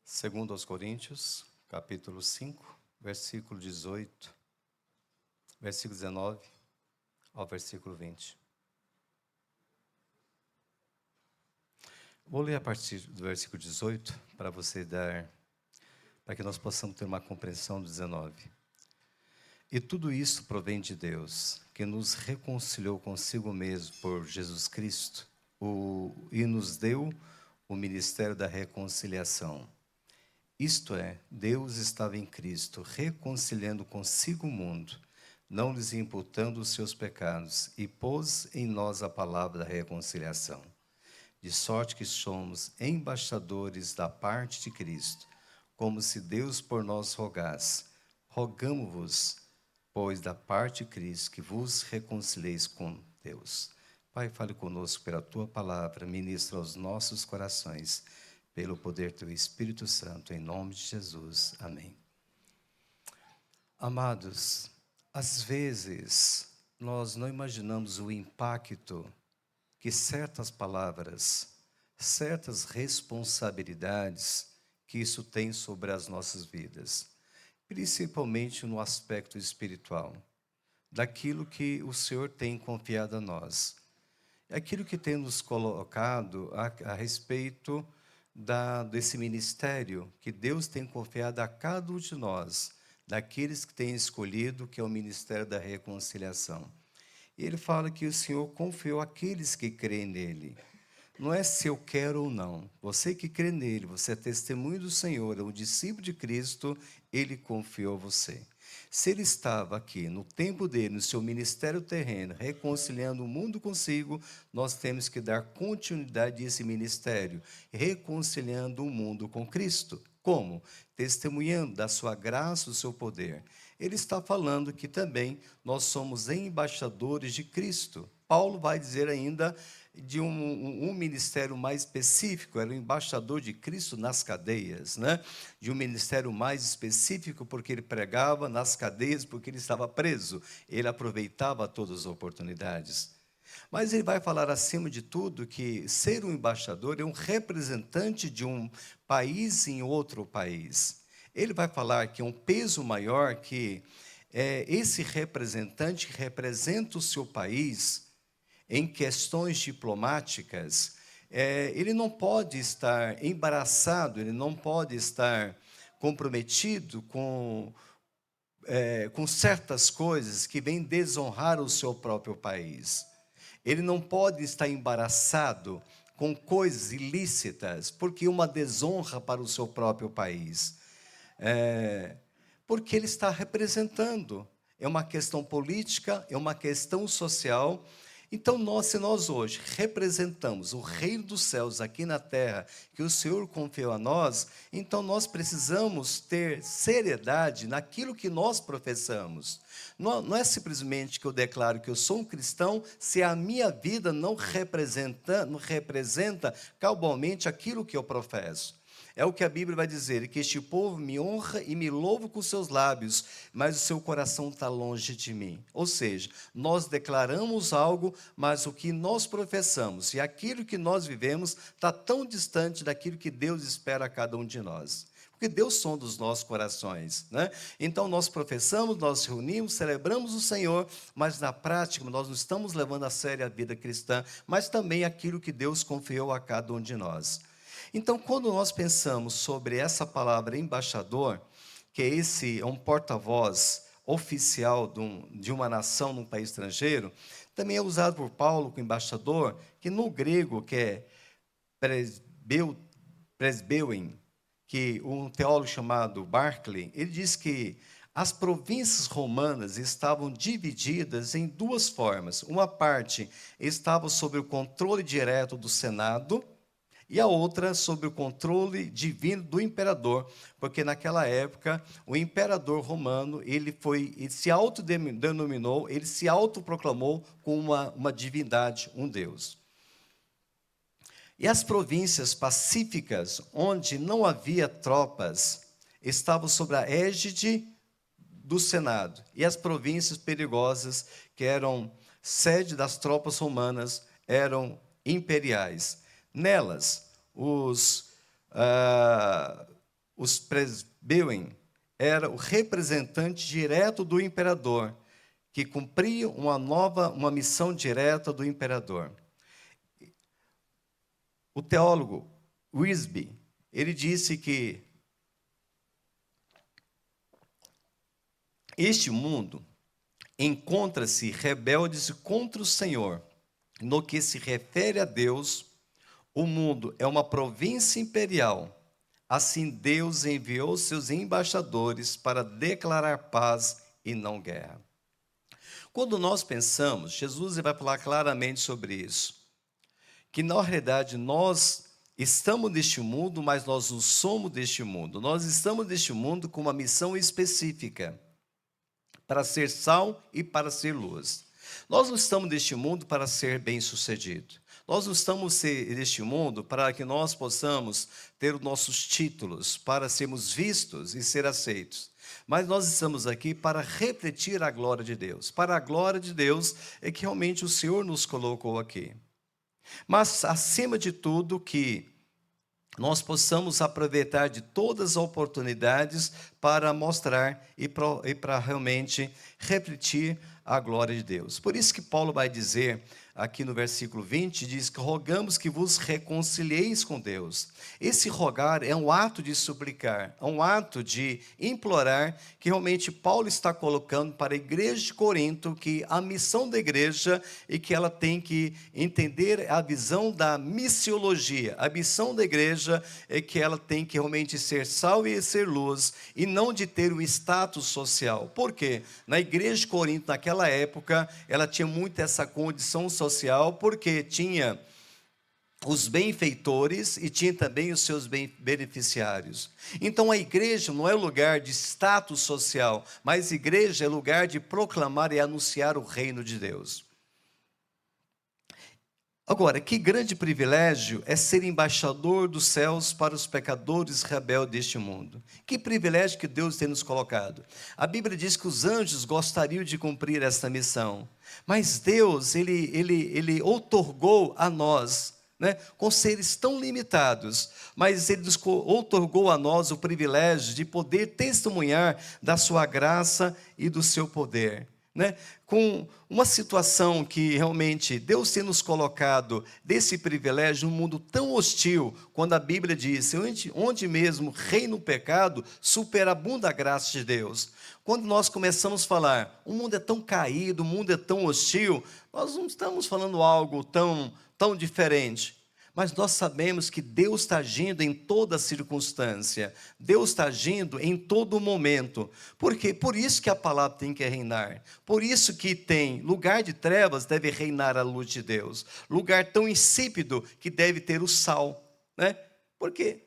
Segundo aos Coríntios, capítulo 5, versículo 18, versículo 19 ao versículo 20. Vou ler a partir do versículo 18 para que nós possamos ter uma compreensão do 19. E tudo isso provém de Deus, que nos reconciliou consigo mesmo por Jesus Cristo e nos deu o ministério da reconciliação. Isto é, Deus estava em Cristo, reconciliando consigo o mundo, não lhes imputando os seus pecados, e pôs em nós a palavra da reconciliação. De sorte que somos embaixadores da parte de Cristo, como se Deus por nós rogasse. Rogamo-vos, pois, da parte de Cristo, que vos reconcilieis com Deus. Pai, fale conosco pela Tua palavra, ministra aos nossos corações, pelo poder do Teu Espírito Santo, em nome de Jesus. Amém. Amados, às vezes nós não imaginamos o impacto que certas palavras, certas responsabilidades que isso tem sobre as nossas vidas, principalmente no aspecto espiritual, daquilo que o Senhor tem confiado a nós, aquilo que tem nos colocado a respeito desse ministério que Deus tem confiado a cada um de nós, daqueles que têm escolhido, que é o ministério da reconciliação. E ele fala que o Senhor confiou àqueles que creem nele. Não é se eu quero ou não. Você que crê nele, você é testemunho do Senhor, é um discípulo de Cristo, ele confiou a você. Se ele estava aqui no tempo dele, no seu ministério terreno, reconciliando o mundo consigo, nós temos que dar continuidade a esse ministério, reconciliando o mundo com Cristo. Como? Testemunhando da sua graça, do seu poder. Ele está falando que também nós somos embaixadores de Cristo. Paulo vai dizer ainda de um ministério mais específico, era o embaixador de Cristo nas cadeias, né? De um ministério mais específico, porque ele pregava nas cadeias, porque ele estava preso, ele aproveitava todas as oportunidades. Mas ele vai falar, acima de tudo, que ser um embaixador é um representante de um país em outro país. Ele vai falar que é um peso maior, que esse representante representa o seu país em questões diplomáticas, ele não pode estar embaraçado, ele não pode estar comprometido com certas coisas que vêm desonrar o seu próprio país. Ele não pode estar embaraçado com coisas ilícitas, porque uma desonra para o seu próprio país. Porque ele está representando. É uma questão política, é uma questão social. Então, se nós hoje representamos o reino dos céus aqui na terra, que o Senhor confiou a nós, então nós precisamos ter seriedade naquilo que nós professamos. Não é simplesmente que eu declaro que eu sou um cristão, se a minha vida não representa cabalmente aquilo que eu professo. É o que a Bíblia vai dizer, que este povo me honra e me louva com seus lábios, mas o seu coração está longe de mim. Ou seja, nós declaramos algo, mas o que nós professamos e aquilo que nós vivemos está tão distante daquilo que Deus espera a cada um de nós. Porque Deus sonda os nossos corações, né? Então nós professamos, nós reunimos, celebramos o Senhor, mas na prática nós não estamos levando a sério a vida cristã, mas também aquilo que Deus confiou a cada um de nós. Então, quando nós pensamos sobre essa palavra embaixador, que é um porta-voz oficial de uma nação num país estrangeiro, também é usado por Paulo como embaixador, que no grego, que é presbeuin, que um teólogo chamado Barclay, ele diz que as províncias romanas estavam divididas em duas formas. Uma parte estava sob o controle direto do Senado, e a outra sob o controle divino do imperador, porque naquela época o imperador romano ele se autodenominou, ele se autoproclamou como uma divindade, um deus. E as províncias pacíficas, onde não havia tropas, estavam sob a égide do Senado. E as províncias perigosas, que eram sede das tropas romanas, eram imperiais. Nelas, os presbeuem era o representante direto do imperador, que cumpria uma missão direta do imperador. O teólogo Wiersbe, ele disse que este mundo encontra-se rebeldes contra o Senhor. No que se refere a Deus, o mundo é uma província imperial. Assim, Deus enviou seus embaixadores para declarar paz e não guerra. Quando nós pensamos, Jesus vai falar claramente sobre isso, que na realidade nós estamos neste mundo, mas nós não somos deste mundo. Nós estamos neste mundo com uma missão específica, para ser sal e para ser luz. Nós não estamos neste mundo para ser bem-sucedido. Nós não estamos neste mundo para que nós possamos ter os nossos títulos, para sermos vistos e ser aceitos. Mas nós estamos aqui para refletir a glória de Deus. Para a glória de Deus é que realmente o Senhor nos colocou aqui. Mas, acima de tudo, que nós possamos aproveitar de todas as oportunidades para mostrar e para realmente refletir a glória de Deus. Por isso que Paulo vai dizer aqui no versículo 20, diz que rogamos que vos reconcilieis com Deus. Esse rogar é um ato de suplicar, é um ato de implorar, que realmente Paulo está colocando para a igreja de Corinto, que a missão da igreja é que ela tem que entender a visão da missiologia. A missão da igreja é que ela tem que realmente ser sal e ser luz, e não de ter um status social. Por quê? Na igreja de Corinto, naquela época, ela tinha muito essa condição social, porque tinha os benfeitores e tinha também os seus beneficiários. Então a igreja não é lugar de status social, mas a igreja é lugar de proclamar e anunciar o reino de Deus. Agora, que grande privilégio é ser embaixador dos céus para os pecadores rebeldes deste mundo. Que privilégio que Deus tem nos colocado. A Bíblia diz que os anjos gostariam de cumprir essa missão, mas Deus, ele outorgou a nós, com seres tão limitados, mas Ele nos outorgou a nós o privilégio de poder testemunhar da sua graça e do seu poder. Com uma situação que realmente Deus tem nos colocado desse privilégio num mundo tão hostil, quando a Bíblia diz, onde mesmo reina o pecado, superabunda a graça de Deus. Quando nós começamos a falar, o mundo é tão caído, o mundo é tão hostil, nós não estamos falando algo tão diferente. Mas nós sabemos que Deus está agindo em toda circunstância. Deus está agindo em todo momento. Por quê? Por isso que a palavra tem que reinar. Por isso que tem lugar de trevas, deve reinar a luz de Deus. Lugar tão insípido que deve ter o sal. Por quê?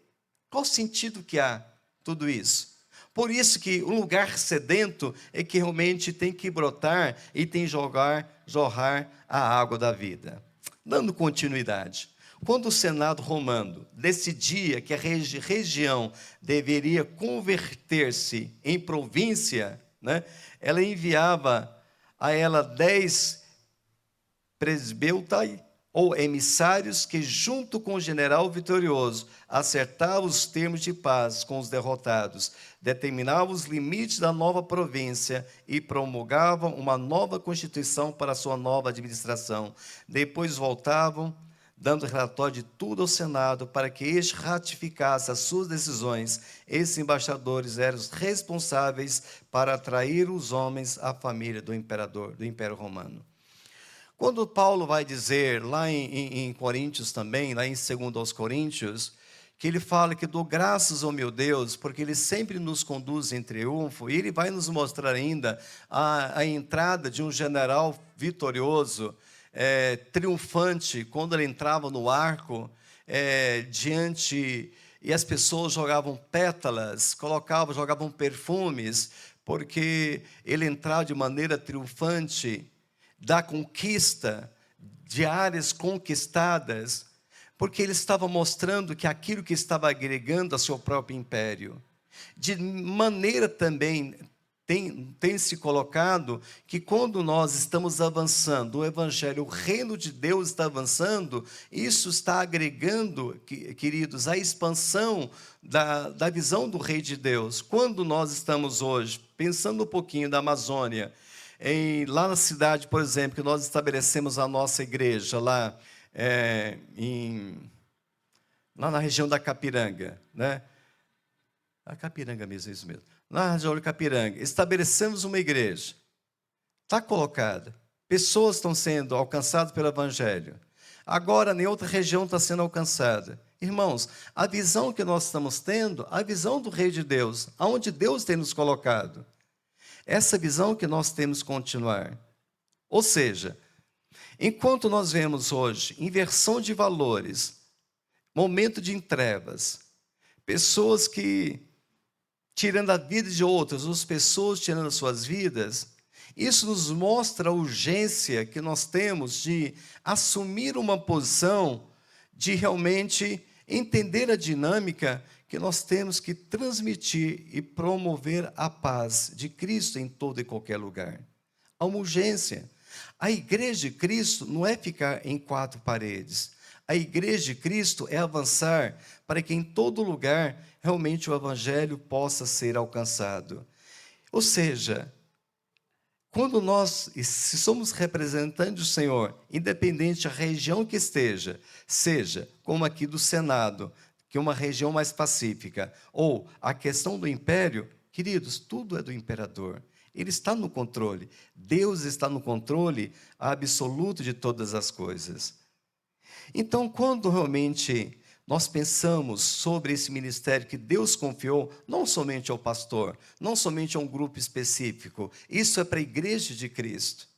Qual o sentido que há tudo isso? Por isso que um lugar sedento é que realmente tem que brotar e tem que jorrar a água da vida. Dando continuidade. Quando o Senado romano decidia que a região deveria converter-se em província, ela enviava a ela 10 presbeutai, ou emissários, que junto com o general vitorioso acertavam os termos de paz com os derrotados, determinavam os limites da nova província e promulgavam uma nova constituição para a sua nova administração. Depois voltavam, dando relatório de tudo ao Senado, para que este ratificasse as suas decisões. Esses embaixadores eram os responsáveis para atrair os homens à família do imperador, do Império Romano. Quando Paulo vai dizer, lá em Coríntios também, lá em 2 aos Coríntios, que ele fala que dou graças ao meu Deus, porque Ele sempre nos conduz em triunfo, e Ele vai nos mostrar ainda a entrada de um general vitorioso, triunfante, quando ele entrava no arco, e as pessoas jogavam pétalas, jogavam perfumes, porque ele entrava de maneira triunfante da conquista, de áreas conquistadas, porque ele estava mostrando que aquilo que estava agregando ao seu próprio império. De maneira também tem se colocado que quando nós estamos avançando, o Evangelho, o reino de Deus está avançando, isso está agregando, queridos, a expansão da visão do Rei de Deus. Quando nós estamos hoje, pensando um pouquinho da Amazônia, lá na cidade, por exemplo, que nós estabelecemos a nossa igreja, lá, lá na região da Capiranga, né? A Capiranga mesmo, é isso mesmo. Na região de Capiranga, estabelecemos uma igreja. Está colocada. Pessoas estão sendo alcançadas pelo Evangelho. Agora, em outra região está sendo alcançada. Irmãos, a visão que nós estamos tendo, a visão do Rei de Deus, aonde Deus tem nos colocado. Essa visão que nós temos que continuar. Ou seja, enquanto nós vemos hoje inversão de valores, momento de trevas, pessoas que tirando a vida de outras, as pessoas tirando as suas vidas, isso nos mostra a urgência que nós temos de assumir uma posição, de realmente entender a dinâmica que nós temos que transmitir e promover a paz de Cristo em todo e qualquer lugar. Há uma urgência. A igreja de Cristo não é ficar em quatro paredes. A igreja de Cristo é avançar para que em todo lugar realmente o Evangelho possa ser alcançado. Ou seja, quando nós, se somos representantes do Senhor, independente da região que esteja, seja como aqui do Senado, que é uma região mais pacífica, ou a questão do império, queridos, tudo é do imperador. Ele está no controle. Deus está no controle absoluto de todas as coisas. Então, quando realmente nós pensamos sobre esse ministério que Deus confiou, não somente ao pastor, não somente a um grupo específico, isso é para a igreja de Cristo,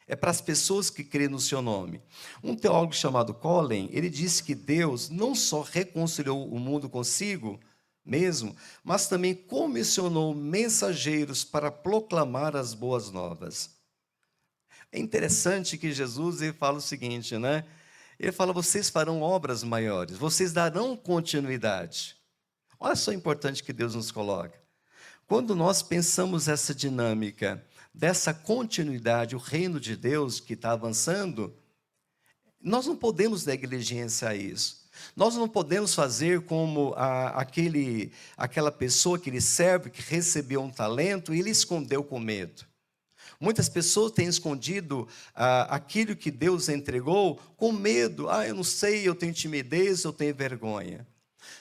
é para as pessoas que creem no seu nome. Um teólogo chamado Collen, ele disse que Deus não só reconciliou o mundo consigo mesmo, mas também comissionou mensageiros para proclamar as boas novas. É interessante que Jesus ele fala o seguinte, né? Ele fala, vocês farão obras maiores, vocês darão continuidade. Olha só o importante que Deus nos coloca. Quando nós pensamos essa dinâmica, dessa continuidade, o reino de Deus que está avançando, nós não podemos negligenciar isso. Nós não podemos fazer como aquela pessoa, aquele servo que recebeu um talento e ele escondeu com medo. Muitas pessoas têm escondido aquilo que Deus entregou com medo. Eu não sei, eu tenho timidez, eu tenho vergonha.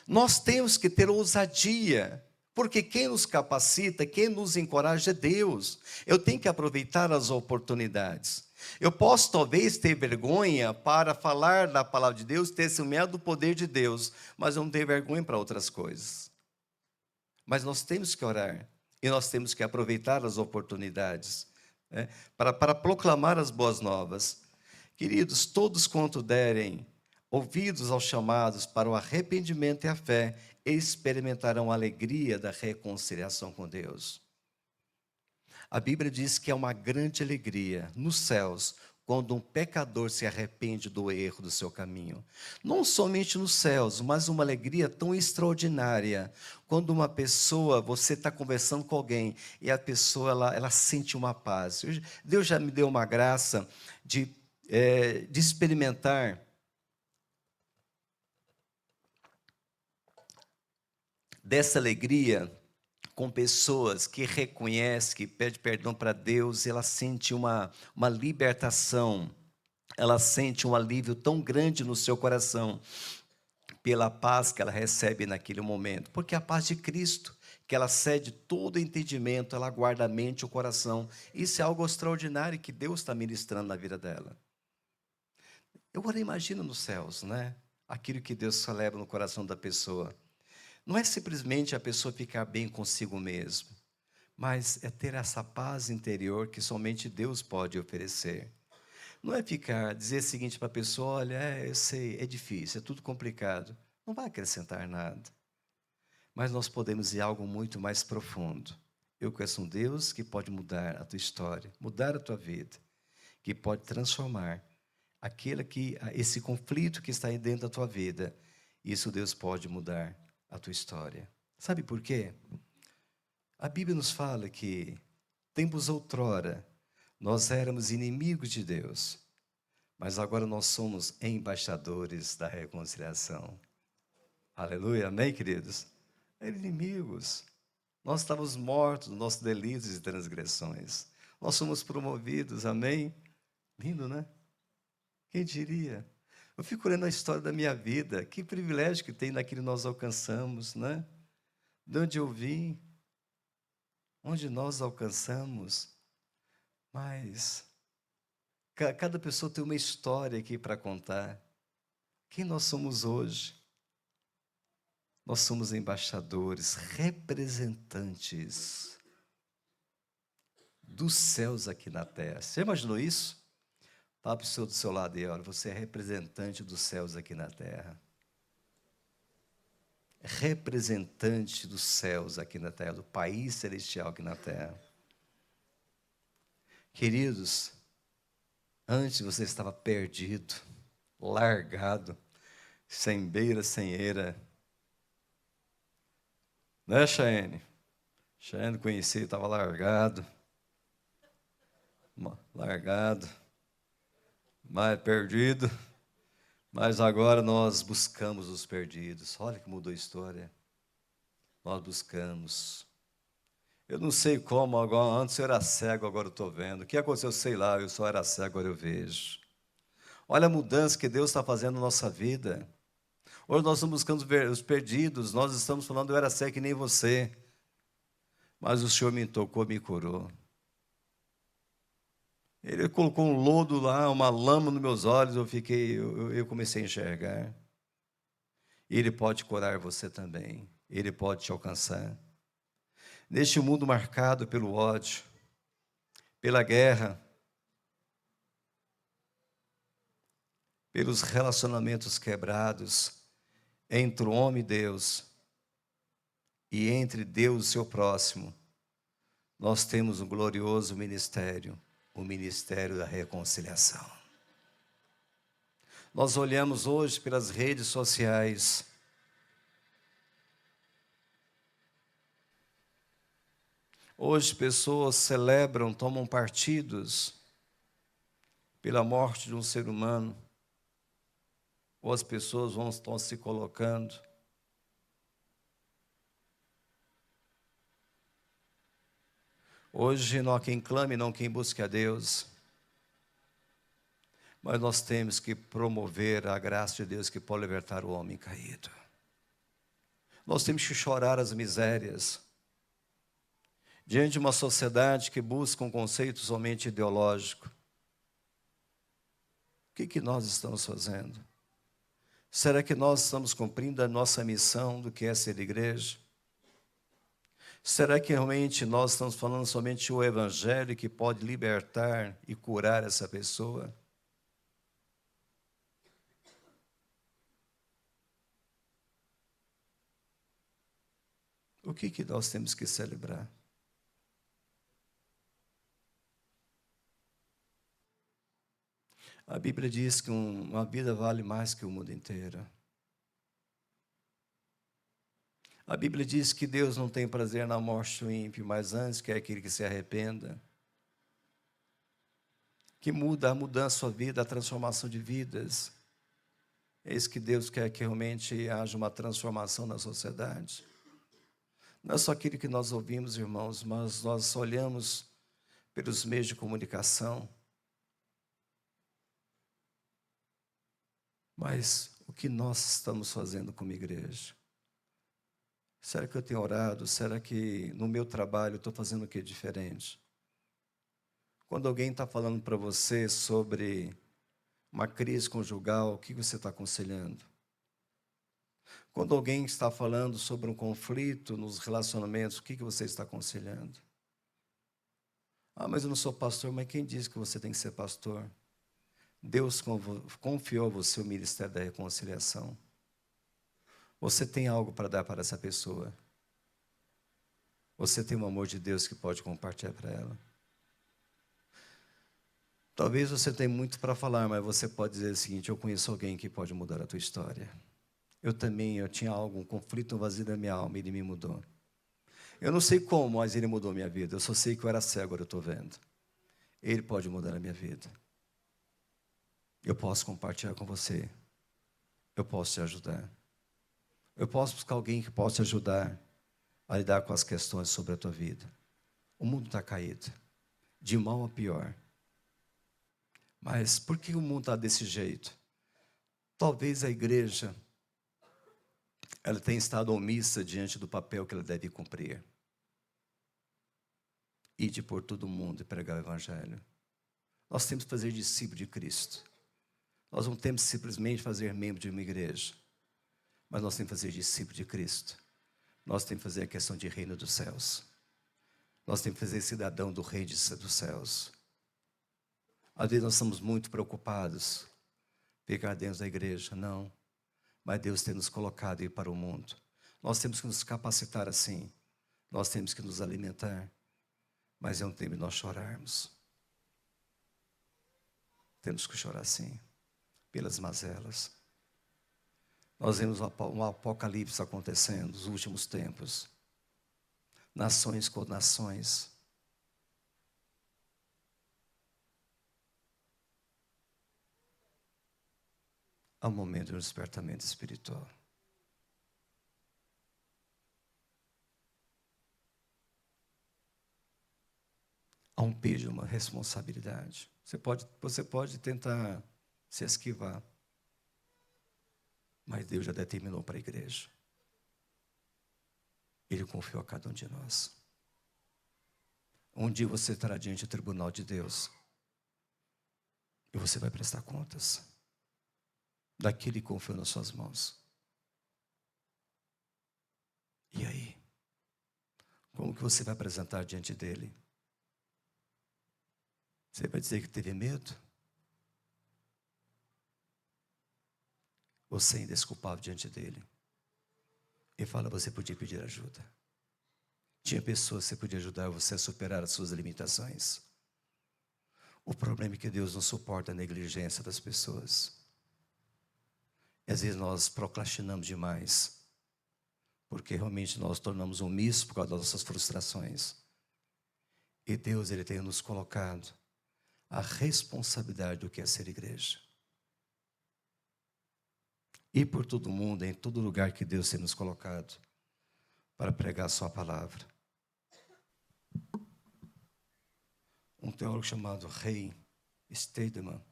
Nós temos que ter ousadia, porque quem nos capacita, quem nos encoraja é Deus. Eu tenho que aproveitar as oportunidades. Eu posso talvez ter vergonha para falar da palavra de Deus, ter testemunhado do poder de Deus, mas eu não tenho vergonha para outras coisas. Mas nós temos que orar e nós temos que aproveitar as oportunidades. Para proclamar as boas novas. Queridos, todos quanto derem ouvidos aos chamados para o arrependimento e a fé, experimentarão a alegria da reconciliação com Deus. A Bíblia diz que é uma grande alegria nos céus quando um pecador se arrepende do erro do seu caminho. Não somente nos céus, mas uma alegria tão extraordinária. Quando uma pessoa, você está conversando com alguém, e a pessoa, ela sente uma paz. Deus já me deu uma graça de experimentar dessa alegria com pessoas que reconhecem, que pedem perdão para Deus, ela sente uma libertação, ela sente um alívio tão grande no seu coração, pela paz que ela recebe naquele momento, porque a paz de Cristo, que ela cede todo entendimento, ela guarda a mente e o coração, isso é algo extraordinário que Deus está ministrando na vida dela. Eu agora imagino nos céus, né? Aquilo que Deus celebra no coração da pessoa. Não é simplesmente a pessoa ficar bem consigo mesmo, mas é ter essa paz interior que somente Deus pode oferecer. Não é dizer o seguinte para a pessoa, olha, eu sei, é difícil, é tudo complicado. Não vai acrescentar nada. Mas nós podemos ir a algo muito mais profundo. Eu conheço um Deus que pode mudar a tua história, mudar a tua vida, que pode transformar esse conflito que está aí dentro da tua vida. Isso Deus pode mudar a tua história. Sabe por quê? A Bíblia nos fala que Tempos outrora, nós éramos inimigos de Deus, mas agora nós somos embaixadores da reconciliação. Aleluia, amém, queridos? Eram inimigos. Nós estávamos mortos nos nossos delitos e transgressões. Nós somos promovidos, amém? Lindo, né? Quem diria? Eu fico olhando a história da minha vida. Que privilégio que tem naquilo que nós alcançamos, né? De onde eu vim, onde nós alcançamos. Mas cada pessoa tem uma história aqui para contar. Quem nós somos hoje? Nós somos embaixadores, representantes dos céus aqui na terra. Você imaginou isso? Fala para o senhor do seu lado e olha, você é representante dos céus aqui na terra. Representante dos céus aqui na terra, do país celestial aqui na terra. Queridos, antes você estava perdido, largado, sem beira, sem eira. Né, Chayane? Chayane conheci, estava largado, mas perdido. Mas agora nós buscamos os perdidos. Olha que mudou a história. Nós buscamos. Eu não sei como, agora, antes eu era cego, agora eu estou vendo. O que aconteceu? Eu sei lá, eu só era cego, agora eu vejo. Olha a mudança que Deus está fazendo na nossa vida. Hoje nós estamos buscando os perdidos, nós estamos falando, eu era cego que nem você. Mas o Senhor me tocou, me curou. Ele colocou um lodo lá, uma lama nos meus olhos, eu comecei a enxergar. Ele pode curar você também, Ele pode te alcançar. Neste mundo marcado pelo ódio, pela guerra, pelos relacionamentos quebrados entre o homem e Deus, e entre Deus e o seu próximo, nós temos um glorioso ministério, o ministério da reconciliação. Nós olhamos hoje pelas redes sociais. Hoje pessoas celebram, tomam partidos pela morte de um ser humano. Ou as pessoas estão se colocando. Hoje não há quem clame, não quem busque a Deus. Mas nós temos que promover a graça de Deus que pode libertar o homem caído. Nós temos que chorar as misérias. Diante de uma sociedade que busca um conceito somente ideológico. O que nós estamos fazendo? Será que nós estamos cumprindo a nossa missão do que é ser igreja? Será que realmente nós estamos falando somente o evangelho que pode libertar e curar essa pessoa? O que nós temos que celebrar? A Bíblia diz que uma vida vale mais que o mundo inteiro. A Bíblia diz que Deus não tem prazer na morte do ímpio, mas antes quer aquele que se arrependa. Que muda, a mudança da sua vida, a transformação de vidas. É isso que Deus quer, que realmente haja uma transformação na sociedade. Não é só aquilo que nós ouvimos, irmãos, mas nós olhamos pelos meios de comunicação. Mas o que nós estamos fazendo como igreja? Será que eu tenho orado? Será que no meu trabalho eu estou fazendo o que diferente? Quando alguém está falando para você sobre uma crise conjugal, o que você está aconselhando? Quando alguém está falando sobre um conflito nos relacionamentos, o que você está aconselhando? Ah, mas eu não sou pastor, mas quem disse que você tem que ser pastor? Deus confiou a você o ministério da reconciliação. Você tem algo para dar para essa pessoa. Você tem o amor de Deus que pode compartilhar para ela. Talvez você tenha muito para falar, mas você pode dizer o seguinte: eu conheço alguém que pode mudar a tua história. Eu tinha algo, um conflito, um vazio da minha alma, e ele me mudou. Eu não sei como, mas Ele mudou minha vida. Eu só sei que eu era cego, agora eu estou vendo. Ele pode mudar a minha vida. Eu posso compartilhar com você. Eu posso te ajudar. Eu posso buscar alguém que possa te ajudar a lidar com as questões sobre a tua vida. O mundo está caído, de mal a pior. Mas por que o mundo está desse jeito? Talvez a igreja ela tenha estado omissa diante do papel que ela deve cumprir. Ide por todo mundo e pregar o evangelho. Nós temos que fazer discípulo de Cristo. Nós não temos que simplesmente fazer membro de uma igreja, mas nós temos que fazer discípulo de Cristo. Nós temos que fazer a questão de reino dos céus. Nós temos que fazer cidadão do reino dos céus. Às vezes nós estamos muito preocupados ficar dentro da igreja. Não. Mas Deus tem nos colocado aí para o mundo. Nós temos que nos capacitar assim. Nós temos que nos alimentar. Mas é um tempo de nós chorarmos. Temos que chorar sim, pelas mazelas. Nós vemos um apocalipse acontecendo nos últimos tempos. Nações com nações. Há um momento de um despertamento espiritual. Há um peso, uma responsabilidade. Você pode tentar se esquivar, mas Deus já determinou para a igreja. Ele confiou a cada um de nós. Um dia você estará diante do tribunal de Deus e você vai prestar contas daquele que confiou nas suas mãos. E aí? Como que você vai apresentar diante dele? Você vai dizer que teve medo? Você ainda é desculpável diante dele? E fala, você podia pedir ajuda. Tinha pessoas que você podia ajudar você a superar as suas limitações. O problema é que Deus não suporta a negligência das pessoas. E às vezes nós procrastinamos demais, porque realmente nós tornamos omissos por causa das nossas frustrações. E Deus, Ele tem nos colocado a responsabilidade do que é ser igreja. Ir por todo mundo, em todo lugar que Deus tem nos colocado, para pregar a sua palavra. Um teólogo chamado Ray Stedman,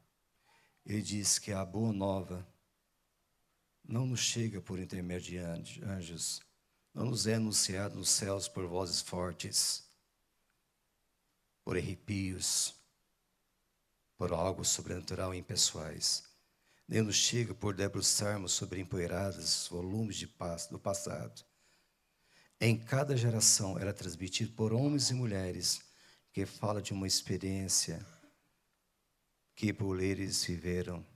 ele diz que a boa nova não nos chega por intermédio de anjos, não nos é anunciado nos céus por vozes fortes, por arrepios, por algo sobrenatural e impessoais. Nem nos chega por debruçarmos sobre empoeirados volumes do passado. Em cada geração era transmitido por homens e mulheres que falam de uma experiência que por eles viveram.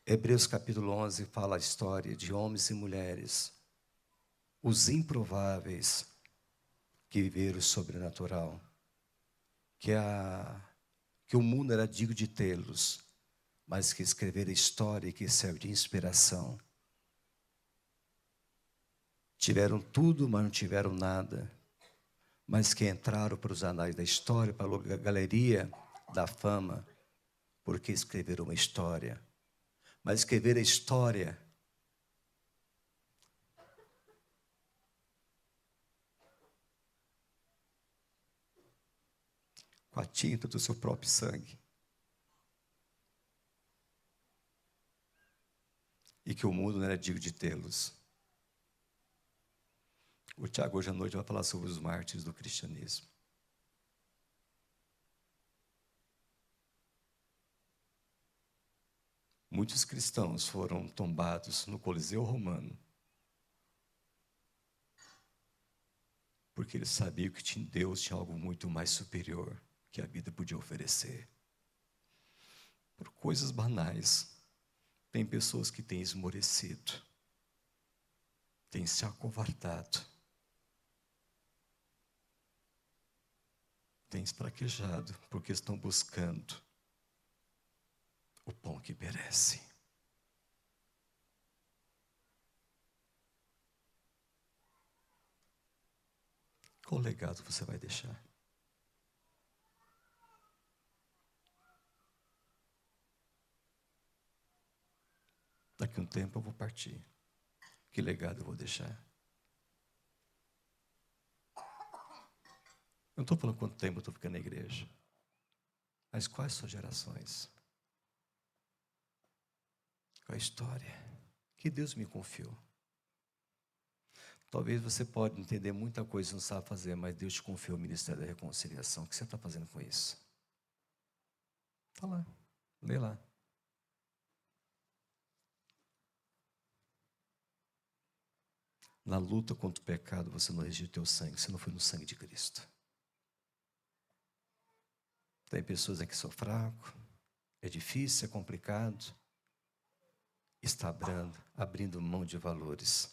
Hebreus capítulo 11 fala a história de homens e mulheres, os improváveis que viveram o sobrenatural, que o mundo era digno de tê-los, mas que escreveram a história e que serve de inspiração. Tiveram tudo, mas não tiveram nada, mas que entraram para os anais da história, para a galeria da fama, porque escreveram uma história. Mas escrever a história com a tinta do seu próprio sangue. E que o mundo não era digno de tê-los. O Tiago hoje à noite vai falar sobre os mártires do cristianismo. Muitos cristãos foram tombados no Coliseu Romano, porque eles sabiam que Deus tinha algo muito mais superior que a vida podia oferecer. Por coisas banais, tem pessoas que têm esmorecido, têm se acovardado, têm espraquejado, porque estão buscando o pão que perece. Qual legado você vai deixar? Daqui a um tempo eu vou partir. Que legado eu vou deixar? Eu não estou falando quanto tempo eu estou ficando na igreja. Mas quais são as gerações? Qual a história que Deus me confiou? Talvez você pode entender muita coisa e não sabe fazer, mas Deus te confiou o ministério da reconciliação. O que você está fazendo com isso? Está lá, lê lá. Na luta contra o pecado, você não exigiu o teu sangue, você não foi no sangue de Cristo. Tem pessoas em que são fracos, é difícil, é complicado. Está abrindo mão de valores.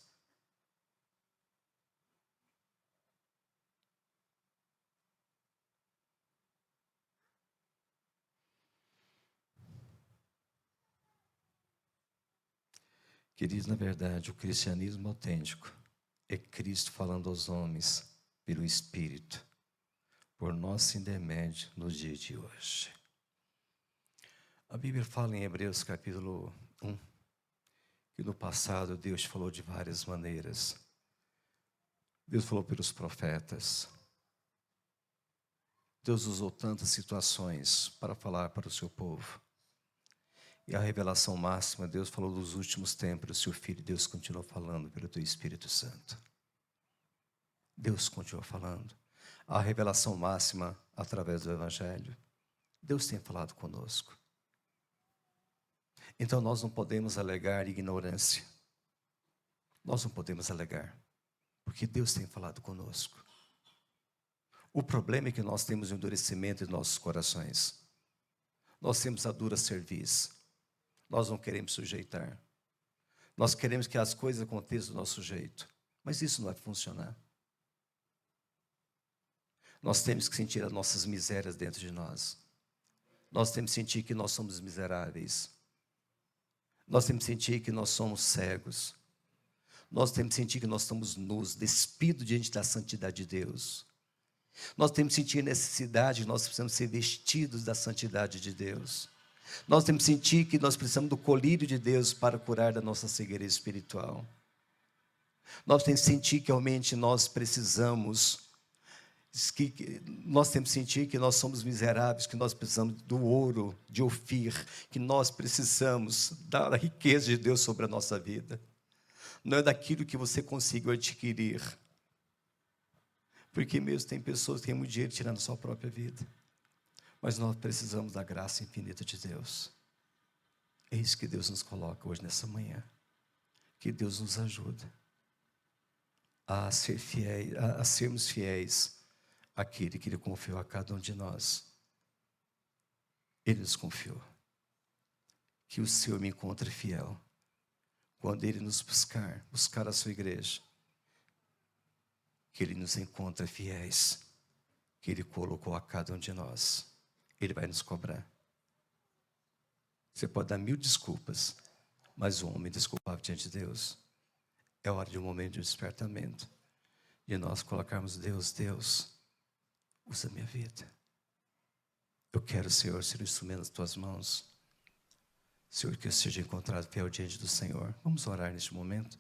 Queridos, na verdade, o cristianismo autêntico é Cristo falando aos homens pelo Espírito, por nosso intermédio no dia de hoje. A Bíblia fala em Hebreus capítulo 1, que no passado Deus falou de várias maneiras. Deus falou pelos profetas. Deus usou tantas situações para falar para o seu povo. E a revelação máxima, Deus falou dos últimos tempos, o seu Filho, Deus continuou falando pelo teu Espírito Santo. Deus continua falando. A revelação máxima, através do Evangelho, Deus tem falado conosco. Então nós não podemos alegar ignorância. Nós não podemos alegar, porque Deus tem falado conosco. O problema é que nós temos endurecimento em nossos corações. Nós temos a dura cerviz. Nós não queremos sujeitar. Nós queremos que as coisas aconteçam do nosso jeito. Mas isso não vai funcionar. Nós temos que sentir as nossas misérias dentro de nós. Nós temos que sentir que nós somos miseráveis. Nós temos que sentir que nós somos cegos. Nós temos que sentir que nós estamos nus, despidos diante da santidade de Deus. Nós temos que sentir necessidade, nós precisamos ser vestidos da santidade de Deus. Nós temos que sentir que nós precisamos do colírio de Deus para curar da nossa cegueira espiritual. Nós temos que sentir que realmente nós precisamos, nós temos que sentir que nós somos miseráveis, que nós precisamos do ouro de Ofir, que nós precisamos da riqueza de Deus sobre a nossa vida. Não é daquilo que você conseguiu adquirir. Porque mesmo tem pessoas que têm muito dinheiro tirando a sua própria vida. Mas nós precisamos da graça infinita de Deus. É isso que Deus nos coloca hoje nessa manhã. Que Deus nos ajude a ser fiéis, a sermos fiéis àquele que Ele confiou a cada um de nós. Ele nos confiou. Que o Senhor me encontre fiel. Quando Ele nos buscar a sua igreja. Que Ele nos encontre fiéis. Que Ele colocou a cada um de nós. Ele vai nos cobrar. Você pode dar 1000 desculpas, mas o homem desculpável diante de Deus. É hora de um momento de despertamento. De nós colocarmos Deus, usa a minha vida. Eu quero, Senhor, ser o instrumento das tuas mãos. Senhor, que eu seja encontrado fiel diante do Senhor. Vamos orar neste momento.